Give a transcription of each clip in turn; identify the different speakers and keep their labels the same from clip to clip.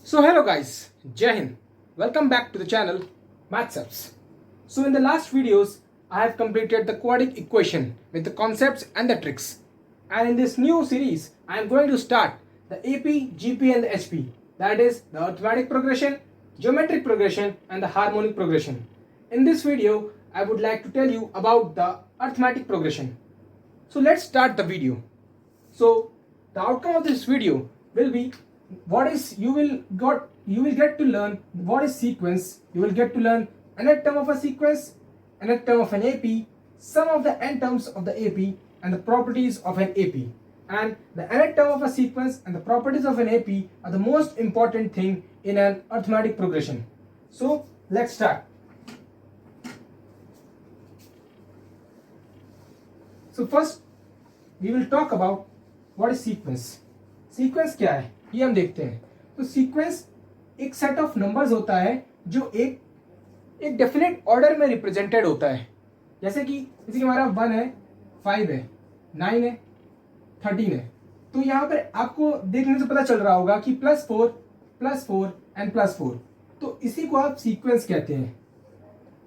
Speaker 1: So hello guys, Jai Hind. Welcome back to the channel MathSubs. So in the last videos, I have completed the quadratic equation with the concepts and the tricks. And in this new series, I am going to start the AP, GP and the HP. That is the arithmetic progression, geometric progression and the harmonic progression. In this video, I would like to tell you about the arithmetic progression. So let's start the video. So the outcome of this video will be what is you will get to learn what is sequence. You will get to learn nth term of a sequence, nth term of an AP, sum of the n terms of the AP and the properties of an AP. And the nth term of a sequence and the properties of an AP are the most important thing in an arithmetic progression. So let's start. So first we will talk about what is sequence. Sequence क्या है ये हम देखते हैं. तो sequence एक set of numbers होता है जो एक डेफिनेट ऑर्डर में रिप्रेजेंटेड होता है. जैसे कि हमारा 1 है, 5 है, 9 है, 13 है. तो यहाँ पर आपको देखने से पता चल रहा होगा कि +4 एंड +4. तो इसी को आप सीक्वेंस कहते हैं.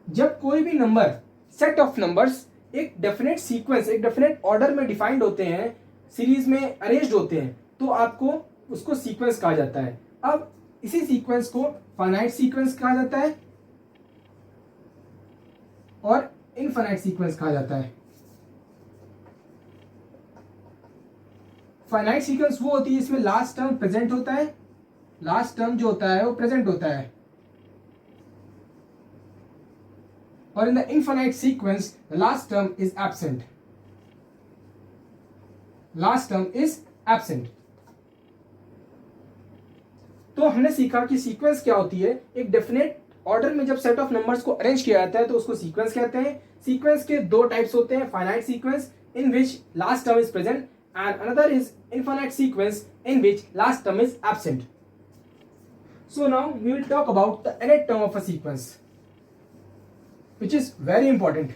Speaker 1: जब कोई भी नंबर सेट ऑफ नंबर्स एक डेफिनेट सीक्वेंस एक डेफिनेट ऑर्डर में डिफाइंड होते हैं, सीरीज में अरेंज्ड होते हैं, तो आपको उसको सीक्वेंस कहा जाता है. अब इसी सीक्वेंस को फाइनाइट सीक्वेंस कहा जाता है और इनफाइनाइट सीक्वेंस कहा जाता है. फाइनाइट सीक्वेंस वो होती है इसमें लास्ट टर्म प्रेजेंट होता है, लास्ट टर्म जो होता है वो प्रेजेंट होता है. और in the infinite sequence the last term is absent. Last term is absent. तो हमने सीखा कि सीक्वेंस क्या होती है. एक डेफिनेट ऑर्डर में जब सेट ऑफ नंबर्स को अरेंज किया जाता है तो उसको सीक्वेंस कहते हैं. सीक्वेंस के दो टाइप्स होते हैं, finite sequence in which last term is present and another is infinite sequence in which last term is absent. So now we will talk about the nth term of a sequence which is very important.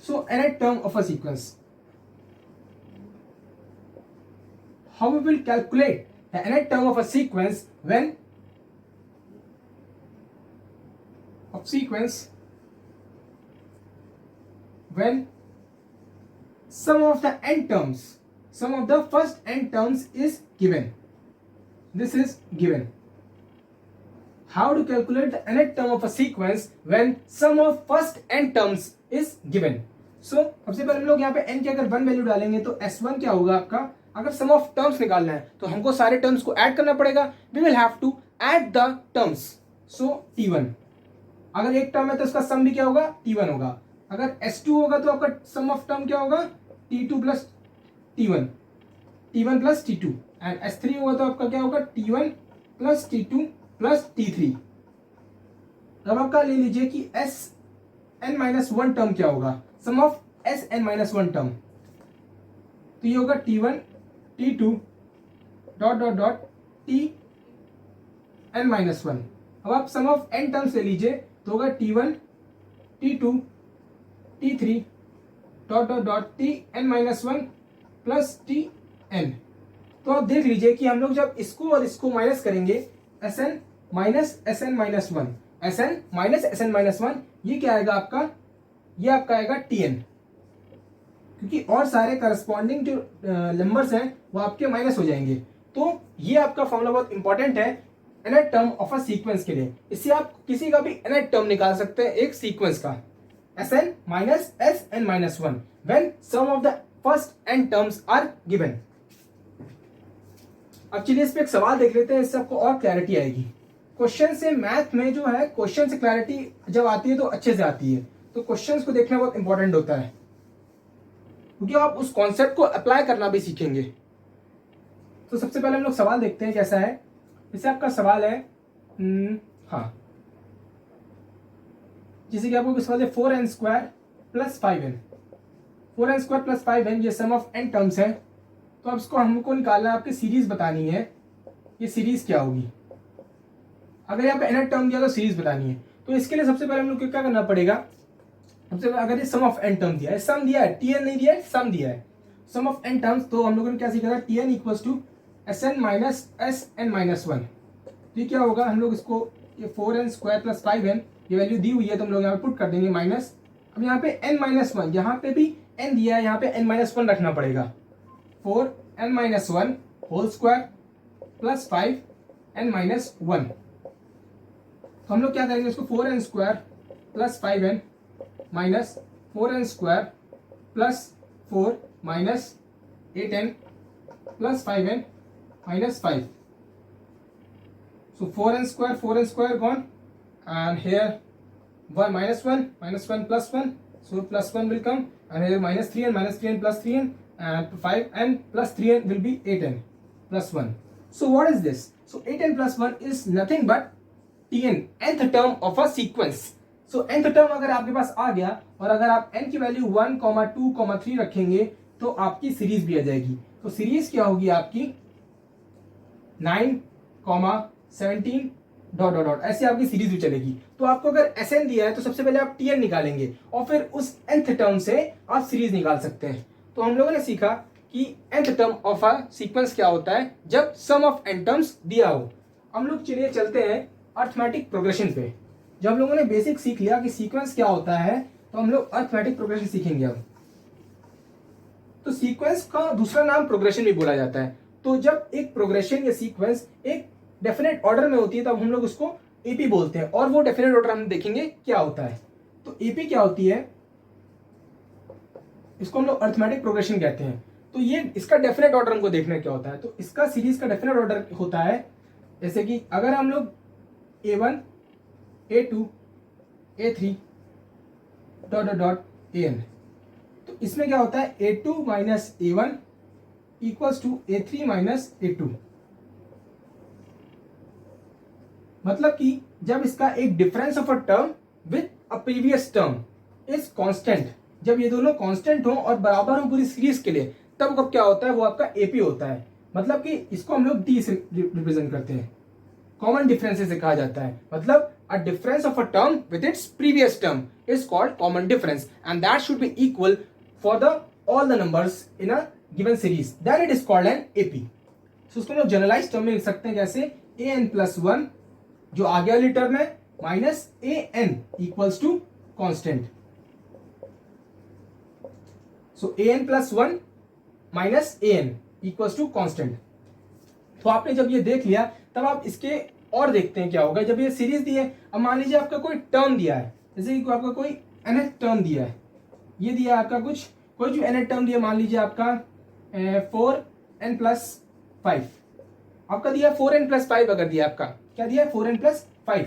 Speaker 1: So nth term of a sequence. How we will calculate the nth term of a sequence when sum of the n terms, sum of the first n terms is given. This is given. How to calculate the nth term of a sequence when sum of first n terms is given. So सबसे पहले हम लोग यहाँ पे n की अगर 1 value डालेंगे तो s1 क्या होगा आपका. अगर सम ऑफ टर्म्स निकालना है तो हमको सारे टर्म्स को ऐड करना पड़ेगा. We will have to add the terms. So t1 अगर एक टर्म है तो उसका सम भी क्या होगा, t1 होगा. अगर s2 होगा तो आपका सम ऑफ टर्म क्या होगा, t2 plus t1, t1 plus t2. And s3 होगा तो आपका क्या होगा, t1 plus t2 plus t3. अब आपका ले लीजिए कि Sn-1 टर्म क्या होगा, सम ऑफ Sn-1 टर्म. तो ये होगा t1 t2 dot dot dot tn-1. अब आप सम ऑफ n टर्म्स ले लीजिए तो होगा t1 t2 t3 dot dot dot tn-1 plus tn. तो आप देख लीजिए कि हम लोग जब इसको और इसको माइनस करेंगे, Sn minus Sn-1, Sn minus Sn-1, ये क्या आएगा आपका, ये आपका आएगा Tn. क्योंकि और सारे करस्पॉन्डिंग जो नंबर्स हैं वो आपके माइनस हो जाएंगे. तो ये आपका फॉर्मूला बहुत इंपॉर्टेंट है nth term of a sequence के लिए. इससे आप किसी का भी nth टर्म निकाल सकते हैं एक सीक्वेंस का. Sn minus Sn-1 when sum of the first n terms are given. अब चलिए इस पे एक सवाल देख लेते हैं, इससे आपको और क्लैरिटी आएगी. क्वेश्चन से मैथ में जो है, क्वेश्चन से क्लैरिटी जब आती है तो अच्छे से आती है. तो क्वेश्चंस को देखना बहुत इंपॉर्टेंट होता है क्योंकि आप उस कॉन्सेप्ट को अप्लाई करना भी सीखेंगे. तो सबसे पहले हम लोग सवाल देखते हैं कैसा है. जैसे आपका सवाल है हाँ, जैसे कि आपको सवाल है 4n² plus 5n. 4n² plus 5n ये सम ऑफ n टर्म्स है. तो अब इसको हमको निकालना है, आपकी सीरीज बतानी है. ये सीरीज क्या होगी, अगर यहाँ पे nth टर्म दिया तो सीरीज बतानी है. तो इसके लिए सबसे पहले हम लोग क्या करना पड़ेगा, सबसे पहले अगर ये सम ऑफ n टर्म दिया है, सम दिया है, tn नहीं दिया है, सम दिया है, सम ऑफ एन टर्म्स, तो हम लोगों ने क्या सीखा था, t n equals to S n minus S n minus one. तो ये क्या होगा, हम लोग इसको ये 4n² प्लस 5n ये वैल्यू दी हुई है तो हम लोग यहाँ पे पुट कर देंगे माइनस। अब यहाँ पे n माइनस वन, यहाँ पे भी n दिया है, यहाँ पे n माइनस वन रखना पड़ेगा। 4n minus one whole square plus 5n minus one. तो हम लोग क्या करेंगे, इसको 4n² plus 5n minus 4n² plus 4 minus 8n plus 5n minus 5. So 4n² gone, and here 1 minus 1 plus 1, so plus 1 will come, and here minus 3n plus 3n, and 5n plus 3n will be 8n plus 1. So what is this? So 8n plus 1 is nothing but tn, nth term of a sequence. So nth term अगर आपके पास आ गया और अगर आप n की value 1, 2, 3 रखेंगे तो आपकी सीरीज भी आ जाएगी। तो सीरीज क्या होगी आपकी 9, 17 डॉट डॉट डॉट, ऐसे आपकी सीरीज भी चलेगी। तो आपको अगर Sn दिया है तो सबसे पहले आप Tn निकालेंगे और फिर उस nth टर्म से आप सीरीज निकाल सकते हैं। तो हम लोगों ने सीखा कि nth term of a sequence क्या होता है जब सम ऑफ n टर्म्स दिया हो। हम लोग चलिए चलते हैं अर्थमेटिक प्रोग्रेशन पे। जब हम लोगों ने बेसिक सीख लिया कि सीक्वेंस क्या होता है तो हम लोग अर्थमेटिक प्रोग्रेशन सीखेंगे अब। तो सीक्वेंस का दूसरा नाम प्रोग्रेशन भी बोला जाता है। तो जब एक प्रोग्रेशन या सीक्वेंस एक डेफिनेट ऑर्डर में होती है तब हम लोग उसको एपी बोलते हैं, और वो डेफिनेट ऑर्डर हम देखेंगे क्या होता है। तो एपी क्या होती है, इसको हम लोग अर्थमेटिक प्रोग्रेशन कहते हैं। तो ये इसका डेफिनेट ऑर्डर हमको देखना क्या होता है। तो इसका सीरीज का डेफिनेट ऑर्डर होता है जैसे कि अगर हम लोग A1 A2 A3 dot dot dot AN, तो इसमें क्या होता है A2 minus A1 equals to A3 minus A2। मतलब कि जब इसका एक difference of a term with a previous term is constant, जब ये दोनों कांस्टेंट हो और बराबर हो पूरी सीरीज के लिए, तब कब क्या होता है वो आपका एपी होता है। मतलब कि इसको हम लोग डी से रिप्रेजेंट करते हैं, कॉमन डिफरेंस से कहा जाता है। मतलब a difference of a term with its previous term is called common difference, and that should be equal for the all the numbers in a given series, then it is called an AP. So उसको हम लोग generalise term में लिख सकते हैं कैसे, an plus 1 जो आगे वाली टर्म है minus an equals to constant. So an plus 1 minus an equals to constant. तो आपने जब ये देख लिया तब आप इसके और देखते हैं क्या होगा। जब ये सीरीज दी है, अब मान लीजिए आपका कोई टर्म दिया है, जैसे कि आपका कोई nth टर्म दिया है, ये दिया है आपका कुछ कोई जो nth टर्म दिया, मान लीजिए आपका 4n प्लस 5 आपका दिया 4n प्लस 5, अगर दिया आपका क्या दिया है 4n प्लस 5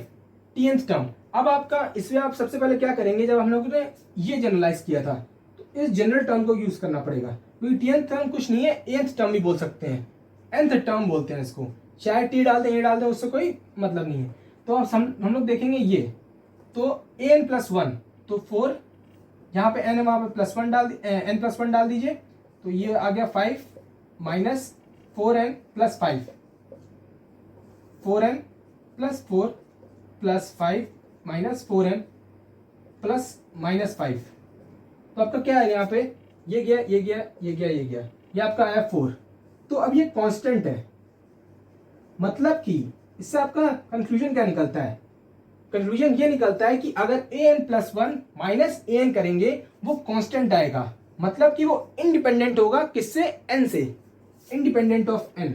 Speaker 1: tnth टर्म। अब आपका इसमें आप सबसे पहले क्या करेंगे, जब हम लोगों ने ये जनरलाइज किया था तो इस जनरल टर्म को यूज करना पड़ेगा, क्योंकि tnth टर्म कुछ नहीं है, nth टर्म भी बोल सकते हैं, nth टर्म बोलते हैं इसको, चाहे टी डाल दें, ए डाल दें, उससे कोई मतलब नहीं है। तो अब हम लोग देखेंगे ये, तो an प्लस 1 तो 4, यहाँ पे n है वहां पे प्लस 1 डाल n प्लस 1 डाल दीजिए, तो ये आ गया 5 minus 4n plus 5, 4n plus 4 plus 5 minus 4n plus minus 5। तो आपका क्या है यहाँ पे, ये गया ये गया ये गया ये गया, ये आपका आया 4। तो अब ये कांस्टेंट है, मतलब कि इससे आपका कंक्लूजन क्या निकलता है, कंक्लूजन ये निकलता है कि अगर an प्लस 1 माइनस an करेंगे वो कांस्टेंट आएगा, मतलब कि वो इंडिपेंडेंट होगा किससे, n से, independent of n,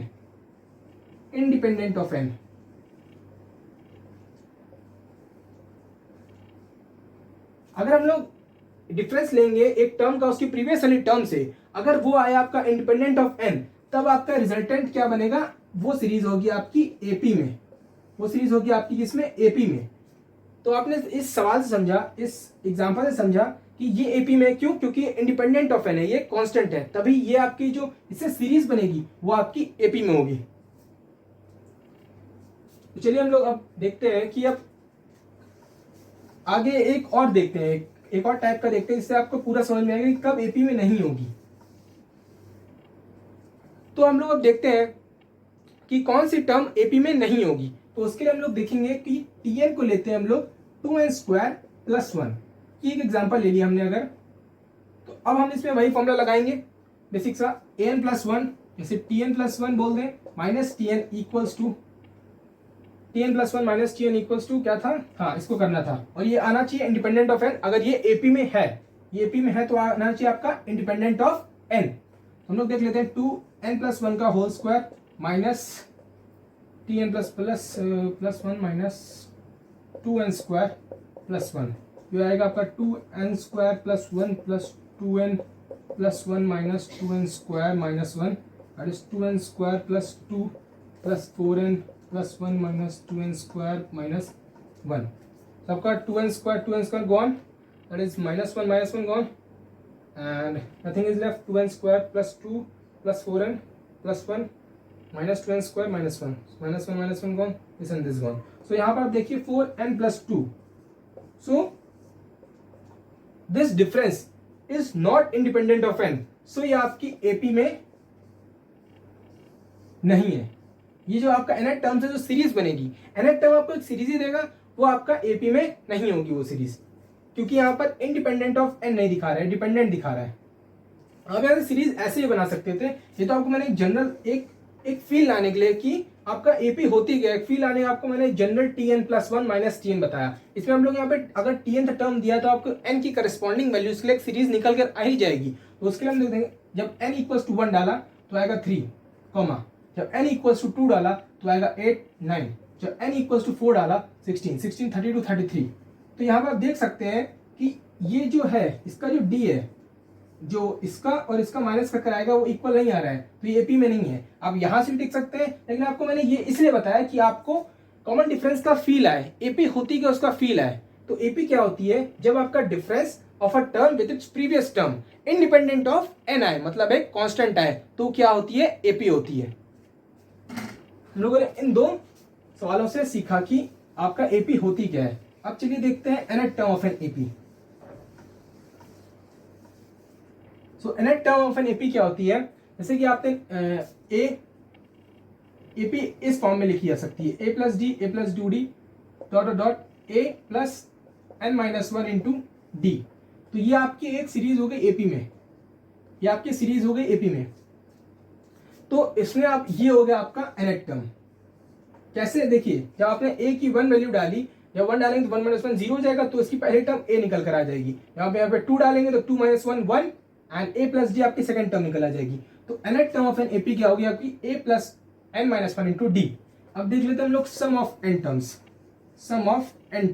Speaker 1: independent of n। अगर हम लोग डिफरेंस लेंगे एक टर्म का उसकी प्रीवियस वाली टर्म से, अगर वो आया आपका इंडिपेंडेंट ऑफ n, तब आपका रिजल्टेंट क्या बनेगा, वो सीरीज होगी आपकी एपी में, वो सीरीज होगी आपकी किसमें, एपी में। तो आपने इस सवाल से समझा, इस एग्जांपल से समझा कि ये एपी में क्यों, क्योंकि इंडिपेंडेंट ऑफ n है, ये कांस्टेंट है, तभी ये आपकी जो इससे सीरीज बनेगी वो आपकी एपी में होगी। तो चलिए हम लोग अब देखते हैं कि अब आगे एक और देखते हैं, एक और टाइप का देखते हैं, जिससे आपको पूरा समझ में आएगा कि कब एपी में नहीं होगी। तो हम लोग अब देखते हैं कि कौन सी टर्म एपी में नहीं होगी। तो उसके लिए हम लोग देखेंगे कि tn को लेते हैं हम लोग 2n² प्लस 1 की एक एग्जांपल ले लिया हमने अगर, तो अब हम इसमें वही फॉर्मूला लगाएंगे, बेसिक सा ए एन प्लस वन, जैसे टी एन प्लस वन बोल दें minus t n equals to t n plus one minus t n equals to क्या था, हाँ इसको करना था। और ये आना चाहिए इंडिपेंडेंट ऑफ एन। अगर ये एपी में है, ये एपी में है तो आना चाहिए आपका इंडिपेंडेंट ऑफ एन। हम लोग देख लेते हैं 2n प्लस वन का whole square minus t n plus plus one minus 2n square plus one, ये आएगा आपका 2n square plus one plus 2n plus one minus 2n square minus one, that is 2n square plus 2 plus 4n plus one minus 2n square minus one. सबका 2n square gone, that is minus one gone and nothing is left, 2n square plus 2 plus 4n plus 1 minus 2n square minus 1 minus 1 gone, this and this gone. So यहाँ पर आप देखिए 4n plus 2, so this difference is not independent of n, so ये आपकी AP में नहीं है। ये जो आपका nth टर्म से जो सीरीज बनेगी, nth टर्म आपको एक सीरीज ही देगा, वो आपका AP में नहीं होगी वो सीरीज, क्योंकि यहाँ पर इंडिपेंडेंट ऑफ एन नहीं दिखा रहा है, डिपेंडेंट दिखा रहा है। अब यार सीरीज ऐसे ही बना सकते थे, ये तो आपको मैंने जनरल एक फील लाने के लिए कि आपका एपी होती क्या, एक फील लाने आपको मैंने general t n plus one minus t n बताया। इसमें हम लोग यहाँ पे अगर टी एन टर्म दिया तो आपको एन की करस्पॉन्डिंग वैल्यू उसके लिए एक सीरीज निकल कर आ ही जाएगी। तो उसके लिए हम देखेंगे जब एन इक्वल्स टू 1 डाला तो आएगा 3, जब एन इक्वल्स टू 2 डाला तो आएगा 8 9, जब एन इक्वल्स टू 4 डाला 16 32 33। तो यहाँ पर आप देख सकते हैं कि ये जो है इसका जो डी है, जो इसका और इसका माइनस करके आएगा वो इक्वल नहीं आ रहा है, तो ये एपी में नहीं है। आप यहां से भी देख सकते हैं, लेकिन आपको मैंने ये इसलिए बताया कि आपको कॉमन डिफरेंस का फील आए, एपी होती क्या उसका फील आए। तो एपी क्या होती है, जब आपका difference of a term with its previous term independent of n आए, मतलब एक कांस्टेंट आए, तो क्या होती है, एपी होती है। हम लोगों ने इन दो सवालों से सीखा कि आपका एपी होती क्या है। अब चलिए देखते हैं nth term of an AP. So nth term of an AP क्या होती है, जैसे कि आपने एपी इस फॉर्म में लिखी जा सकती है, a plus D dot dot a plus n minus one into D. तो ये आपकी एक सीरीज हो गई एपी में, ये आपकी सीरीज हो गई एपी में। तो इसमें आप ये हो गया आपका nth टर्म। कैसे, देखिए जब आपने a की 1 वैल्यू डाली, जब 1 डालेंगे तो 1 माइनस 1 0 हो जाएगा, तो इसकी पहली टर्म a निकल कर आ जाएगी। यहाँ पे 2 डालेंगे तो 2 minus 1 1 and a plus d आपकी सेकंड टर्म निकल आ जाएगी। तो nth term of an AP क्या होगी आपकी, a plus n minus 1 into d. अब देख लेते हैं हम लोग sum of n terms. Sum of n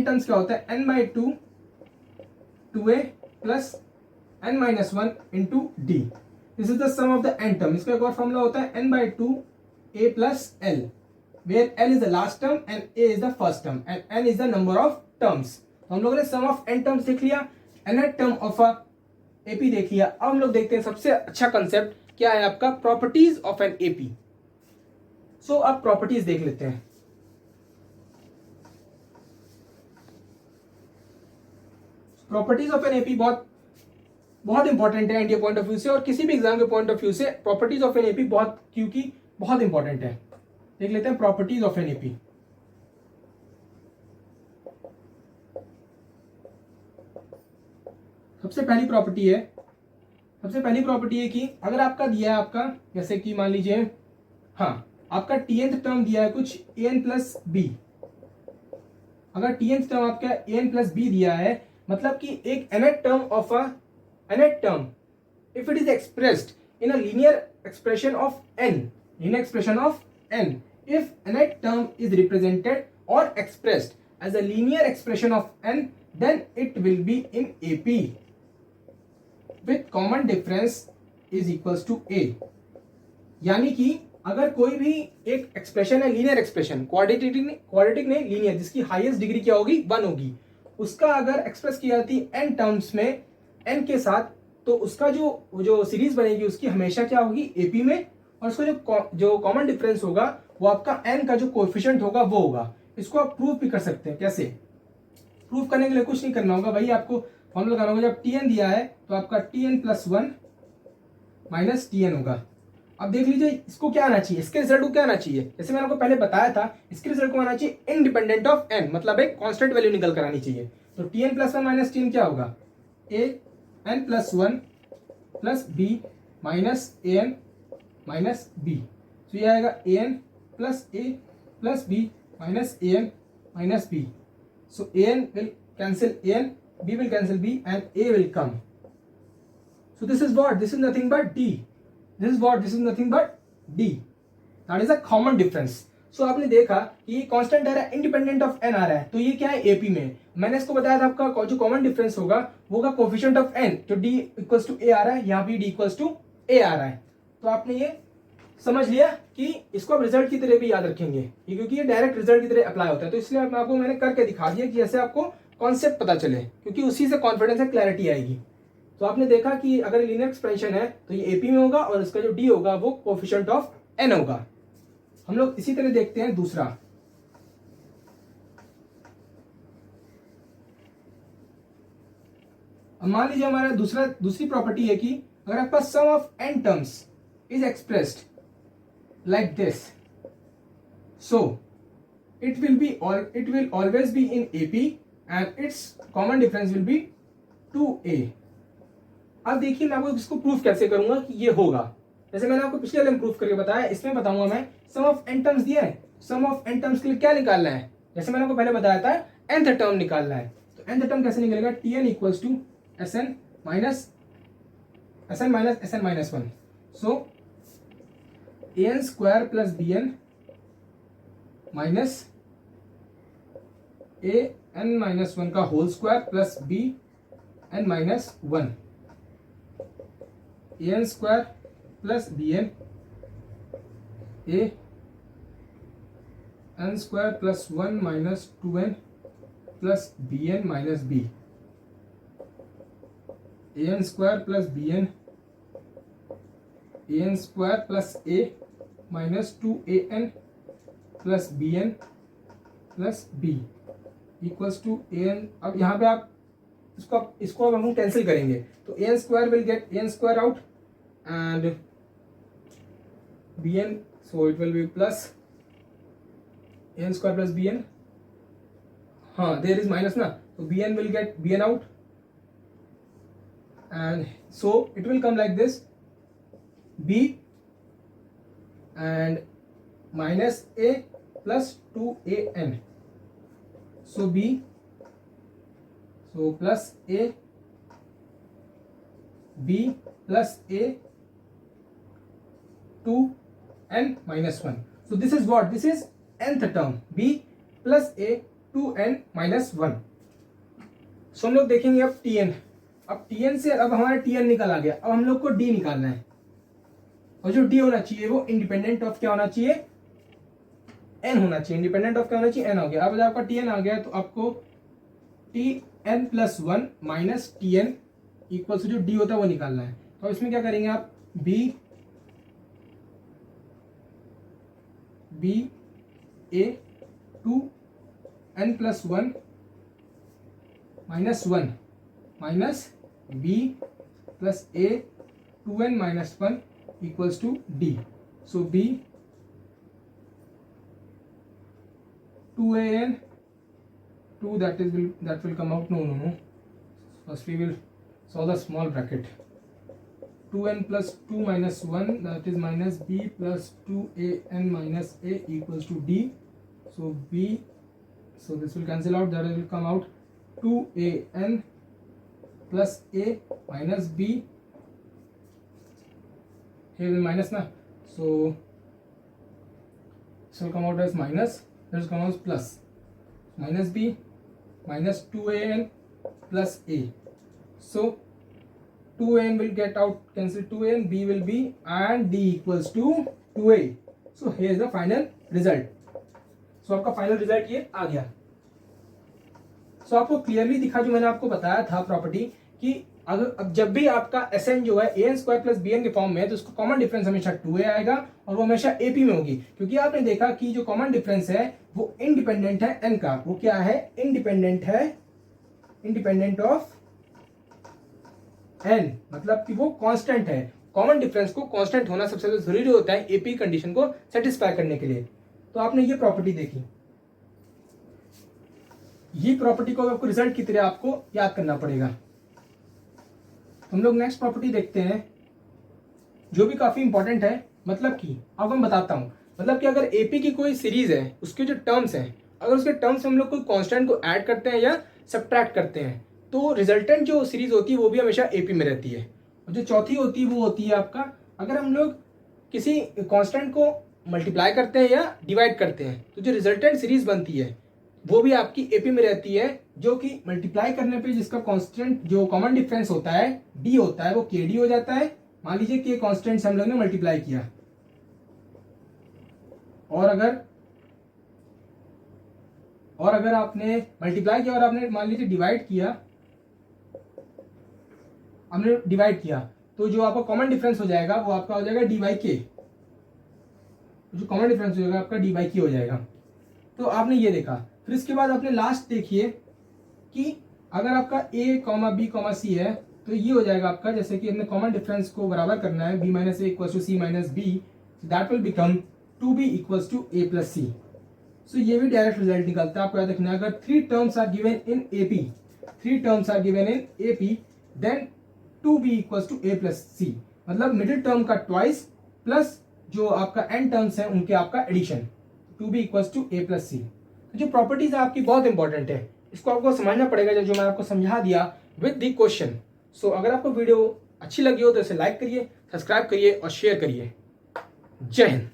Speaker 1: terms क्या होता है, n by 2 2a plus n minus 1 into d. This is the sum of the n term. इसका एक और फॉर्मूला होता है n by 2 a plus l, where l is the last term and a is the first term and n is the number of terms। तो हम लोगों ने sum of n terms देख लिया, nth term of a AP देख लिया। अब हम लोग देखते हैं सबसे अच्छा कंसेप्ट क्या है आपका, प्रॉपर्टीज ऑफ एन AP। सो अब प्रॉपर्टीज देख लेते हैं। प्रॉपर्टीज ऑफ एन AP बहुत इंपॉर्टेंट है इंडिया पॉइंट ऑफ व्यू से, और किसी भी एग्जाम के पॉइंट ऑफ व्यू से प्रॉपर्टीज ऑफ एन AP बहुत इंपॉर्टेंट है। देख लेते हैं प्रॉपर्टीज ऑफ एन एपी। सबसे पहली प्रॉपर्टी है कि अगर आपका दिया है आपका, जैसे कि मान लीजिए हाँ आपका टीएनथ टर्म दिया है कुछ an प्लस बी। अगर टीएनथ टर्म आपका an प्लस बी दिया है, मतलब कि एक nth term of nth term if it is expressed in a linear expression of n, if nth term is represented or expressed as a linear expression of n, then it will be in AP with common difference is equals to a। यानी कि अगर कोई भी एक expression है, linear expression, quadratic नहीं linear, जिसकी highest degree क्या होगी 1 होगी, उसका अगर एक्सप्रेस की जाती है n टर्म्स में n के साथ, तो उसका जो सीरीज बनेगी उसकी हमेशा क्या होगी, AP में, और उसका जो कॉमन डिफरेंस होगा वो आपका n का जो कोएफिशिएंट होगा वो होगा। इसको आप प्रूव भी कर सकते हैं। कैसे प्रूव करने के लिए कुछ नहीं करना होगा भाई, आपको फॉर्मूला लगाना होगा। जब tn दिया है तो आपका tn प्लस 1 माइनस tn होगा। अब देख लीजिए इसको क्या आना चाहिए, इसके रिजल्ट को क्या आना चाहिए, जैसे मैंने आपको पहले बताया था, इसके रिजल्ट को आना चाहिए इंडिपेंडेंट ऑफ n, मतलब एक कांस्टेंट वैल्यू निकल कर आनी चाहिए। तो tn प्लस 1 माइनस tn क्या होगा, a n plus one plus b minus a n minus b. तो ये आएगा a n plus a plus b minus a n minus b. So a n will cancel a n, b will cancel b and a will come. So this is what? This is nothing but d. This is what? This is nothing but d. That is a common difference. So आपने देखा कि ये constant आ रहा है, independent of n आ रहा है, तो ये क्या है एपी में। मैंने इसको बताया था आपका जो कॉमन डिफरेंस होगा वो होगा कोफिशिएंट ऑफ n, जो d इक्वल्स टू a आ रहा है, यहाँ भी d इक्वल्स टू a आ रहा है। तो आपने ये समझ लिया कि इसको आप रिजल्ट की तरह भी याद रखेंगे, क्योंकि ये डायरेक्ट रिजल्ट की तरह अप्लाई होता है। तो इसलिए आपको मैंने करके दिखा दिया कि जैसे आपको कॉन्सेप्ट पता चले, क्योंकि उसी से कॉन्फिडेंस है, क्लैरिटी आएगी। तो आपने देखा कि अगर लीनियर एक्सपेंशन है तो ये एपी में होगा और इसका जो डी होगा वो कोफिशिएंट ऑफ एन होगा। हम लोग इसी तरह देखते हैं दूसरा। अब मान लीजिए हमारा दूसरी प्रॉपर्टी है कि अगर आपके पास sum of n terms is expressed like this, so it will always be in AP and its common difference will be 2a। अब देखिए मैं आपको इसको प्रूफ कैसे करूंगा कि ये होगा। जैसे मैंने आपको पिछले वाले में प्रूफ करके बताया, इसमें बताऊंगा मैं सम ऑफ एन टर्म्स दिया है, सम ऑफ एन टर्म्स के लिए क्या निकालना है। जैसे मैंने आपको पहले बताया था nth टर्म निकालना है, तो nth टर्म कैसे निकलेगा, tn equals to sn minus sn minus one. So an square plus bn minus a n minus one का whole square plus b n minus one, a n square plus b n a n square plus one minus two n plus b n minus b, a n square plus b n square plus a minus two a n plus b n plus b equals to a N. अब यहाँ पे आप इसको अब हम cancel करेंगे, तो a n square will get a n square out and b n, so it will be plus a n square plus b n, हाँ देयर इज माइनस ना, तो b n will get b n out and so it will come like this, b and minus a plus two a n, so b, so plus a, b plus a 2n minus 1. So this is what? This is nth term, b plus a 2n minus 1. So हम लोग देखेंगे अब tn। अब tn से अब हमारा tn निकल आ गया, अब हम लोग को d निकालना है, और जो d होना चाहिए वो इंडिपेंडेंट ऑफ क्या होना चाहिए, n होना चाहिए। इंडिपेंडेंट ऑफ क्या होना चाहिए, n हो गया। अब जब आपका tn आ गया तो आपको tn plus one minus tn equal to जो d होता है वो निकालना है। तो इसमें क्या करेंगे आप, b a 2n plus one minus one minus b plus a 2n minus one equals to d। So b 2an 2 that will come out, no, first we will solve the small bracket, 2n plus 2 minus 1 that is minus b plus 2an minus a equals to d, so b, so this will cancel out, that will come out 2an plus a minus b, here will minus na, so this will come out as minus, that will come out as plus, minus b minus 2an plus a, so 2an will get out, cancel 2an, b will be, and d equals to 2a. So here is the final result. So आपका final result ये आ गया। So आपको clearly दिखा जो मैंने आपको बताया था प्रॉपर्टी कि अगर अब जब भी आपका Sn जो है an स्क्वायर प्लस bn के फॉर्म में है तो उसका कॉमन डिफरेंस हमेशा 2a आएगा और वो हमेशा AP में होगी, क्योंकि आपने देखा कि जो कॉमन डिफरेंस है वो इंडिपेंडेंट है n का, वो क्या है, इंडिपेंडेंट है, इंडिपेंडेंट ऑफ n, मतलब कि वो कांस्टेंट है। कॉमन डिफरेंस को कांस्टेंट होना सबसे ज्यादा जरूरी होता है एपी कंडीशन को सेटिस्फाई करने के लिए। तो आपने ये प्रॉपर्टी देखी, ये प्रॉपर्टी को आपको रिजल्ट की तरह आपको याद करना पड़ेगा। हम लोग नेक्स्ट प्रॉपर्टी देखते हैं जो भी काफी इंपॉर्टेंट है। मतलब कि अब मैं बताता हूँ, मतलब कि अगर एपी की कोई सीरीज है, उसके जो टर्म्स हैं, अगर उसके टर्म्स हम लोग कोई कांस्टेंट को ऐड करते हैं या सब्ट्रैक्ट करते हैं तो रिजल्टेंट जो सीरीज होती है वो भी हमेशा एपी में रहती है। और जो चौथी होती है वो होती है आपका, अगर हम लोग किसी कांस्टेंट को मल्टीप्लाई करते हैं या डिवाइड करते हैं तो जो रिजल्टेंट सीरीज बनती है वो भी आपकी एपी में रहती है, जो कि मल्टीप्लाई करने पे जिसका कांस्टेंट जो कॉमन डिफरेंस होता है डी होता है वो के डी हो जाता है। मान लीजिए कि कांस्टेंट से हम लोग ने मल्टीप्लाई किया और अगर आपने मल्टीप्लाई किया और आपने मान लीजिए डिवाइड किया, हमने डिवाइड किया तो जो आपका कॉमन डिफरेंस हो जाएगा वो आपका हो जाएगा डी बाई के। जो कॉमन डिफरेंस हो जाएगा आपका डी बाई के हो जाएगा। तो आपने ये देखा, फिर इसके बाद आपने लास्ट देखिए कि अगर आपका ए कॉमा बी कॉमा सी है तो ये हो जाएगा आपका, जैसे कि हमने कॉमन डिफरेंस को बराबर करना है, b minus a equal to c minus b, that will become 2b equal to a plus c. So ये भी डायरेक्ट रिजल्ट निकलता है। आपको याद रखना है अगर three terms are given in AP then 2b equal to a plus c, मतलब मिडिल टर्म का ट्वाइस प्लस जो आपका एन टर्म्स है उनके आपका addition, 2b equal to a plus c. जो प्रॉपर्टीज है आपकी बहुत इंपॉर्टेंट है, इसको आपको समझना पड़ेगा जो मैंने आपको समझा दिया विद द क्वेश्चन। सो अगर आपको वीडियो अच्छी लगी हो तो इसे लाइक करिए, सब्सक्राइब करिए और शेयर करिए। जय हिंद।